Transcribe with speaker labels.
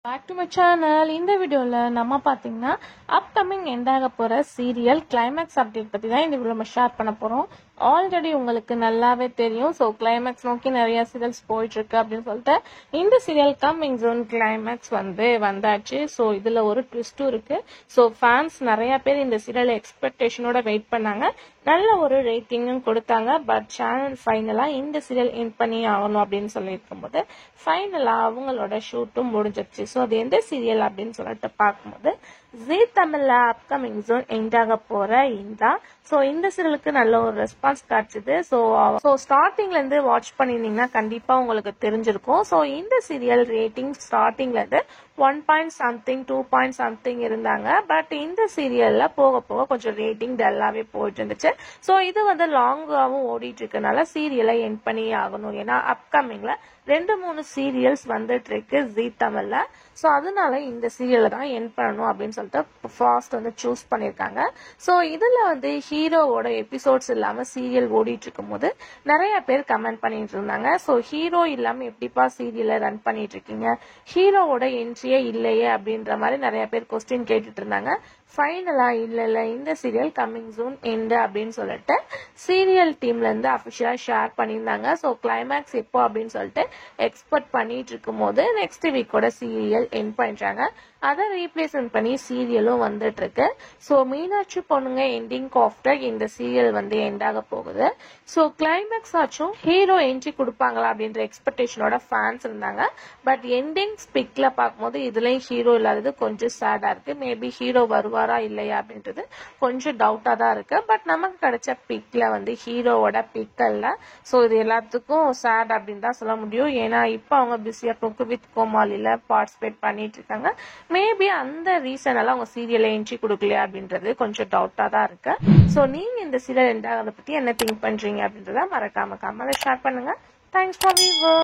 Speaker 1: Back to my channel. இந்த வீடியோவில் நம்ம பார்த்தீங்கன்னா அப்கமிங் எண்டாக போகிற சீரியல் கிளைமேக்ஸ் அப்டேட் பற்றி தான் இந்த வீடியோ நம்ம ஷேர் பண்ண போகிறோம். ஆல்ரெடி உங்களுக்கு நல்லாவே தெரியும். ஸோ கிளைமேக்ஸ் நோக்கி நிறைய சீரியல்ஸ் போயிட்டுருக்கு அப்படின்னு சொல்லிட்டு இந்த சீரியல் கம்மிங் ஜோன் கிளைமேக்ஸ் வந்தாச்சு. ஸோ இதில் ஒரு ட்விஸ்ட்டும் இருக்குது. ஸோ ஃபேன்ஸ் நிறைய பேர் இந்த சீரியல் எக்ஸ்பெக்டேஷனோட வெயிட் பண்ணாங்க. நல்ல ஒரு ரேட்டிங்கும் கொடுத்தாங்க. பட் சேனல் ஃபைனலாக இந்த சீரியல் எண்ட் பண்ணி ஆகணும் அப்படின்னு சொல்லியிருக்கும் போது ஃபைனலாக அவங்களோட ஷூட்டும் முடிஞ்சிருச்சு. ஸோ அது எந்த சீரியல் அப்படின்னு சொல்லிட்டு பார்க்கும்போது ஜீ தமிழ்ல அப்கமிங் ஜோன் எண்டாக போற இந்தா. ஸோ இந்த சீரியலுக்கு நல்ல ஒரு ரெஸ்பான்ஸ் கிடைச்சது. ஸோ ஸ்டார்டிங்ல இருந்து வாட்ச் பண்ணிருந்தீங்கன்னா கண்டிப்பா உங்களுக்கு தெரிஞ்சிருக்கும். ஸோ இந்த சீரியல் ரேட்டிங் ஸ்டார்டிங்ல இருந்து 1.something 2.something இருந்தாங்க. பட் இந்த சீரியல்ல போக போக கொஞ்சம் ரேட்டிங் டல்லாவே போயிட்டு இருந்துச்சு. ஸோ இது லாங்காவும் ஓடிட்டு இருக்கனால சீரியலை எண்ட் பண்ணி ஆகணும். ஏன்னா அப்கமிங்ல 2-3 சீரியல்ஸ் வந்துட்டு இருக்கு ஜீ தமிழ்ல. ஸோ அதனால இந்த சீரியலை தான் எண்ட் பண்ணணும் அப்படின்னு சொல்லிட்டு ஃபாஸ்ட் சூஸ் பண்ணியிருக்காங்க. ஸோ இதுல ஹீரோவோட எபிசோட்ஸ் இல்லாம சீரியல் ஓடிட்டு இருக்கும் போது நிறைய பேர் கமெண்ட் பண்ணிட்டு இருந்தாங்க. ஸோ ஹீரோ இல்லாம எப்படிப்பா சீரியலை ரன் பண்ணிட்டு இருக்கீங்க, ஹீரோவோட என்ட்ரியே இல்லையே அப்படின்ற மாதிரி நிறைய பேர் கொஸ்டின் கேட்டுட்டு இருந்தாங்க. ஃபைனலா இல்ல இந்த சீரியல் கம்மிங் ஜூன் எண்ட் அப்படின்னு சொல்லிட்டு சீரியல் டீம்ல இருந்து அபிஷியலா ஷேர் பண்ணியிருந்தாங்க. ஸோ கிளைமேக்ஸ் எப்போ அப்படின்னு சொல்லிட்டு எக்ஸ்பெக்ட் பண்ணிட்டு இருக்கும் போது நெக்ஸ்ட் வீக்கோட சீரியல் எண்ட் பண்ணிட்டாங்க. அதை ரீப்ளேஸ்மெண்ட் பண்ணி சீரியலும் வந்துட்டு இருக்கு. ஸோ மீனாட்சி பொண்ணுங்க எண்டிங் ஆஃப்டர் இந்த சீரியல் எண்ட் ஆக போகுது. ஸோ கிளைமேக்ஸ் ஆச்சும் ஹீரோ என்ட்ரி கொடுப்பாங்களா அப்படின்ற எக்ஸ்பெக்டேஷனோட ஃபேன்ஸ் இருந்தாங்க. பட் எண்டிங் ஸ்பிக்ல பார்க்கும்போது இதுலயும் ஹீரோ இல்லாதது கொஞ்சம் சேடா இருக்கு. மேபி ஹீரோ வருவாரா இல்லையா அப்படின்றது கொஞ்சம் டவுட்டா தான் இருக்கு. பட் நமக்கு கிடைச்ச பிக்ல ஹீரோவோட பிக் இல்ல. ஸோ இது எல்லாத்துக்கும் சேட் அப்படின்னு தான் சொல்ல முடியும். ஏன்னா இப்ப அவங்க பிஸியா குக்கு வித் கோமாளில பார்ட்டிசிபேட் பண்ணிட்டு இருக்காங்க. மேபி அந்த ரீசனால அவங்க சீரியலை என்ட்ரி கொடுக்கலையா அப்படின்றது கொஞ்சம் டவுட்டா தான் இருக்கு. ஸோ நீங்க இந்த சீரியல் எண்ட் ஆகிறத பத்தி என்ன திங்க் பண்றீங்க அப்படின்றத மறக்காம கமெண்ட்ல ஷேர் பண்ணுங்க. Thanks for viewer.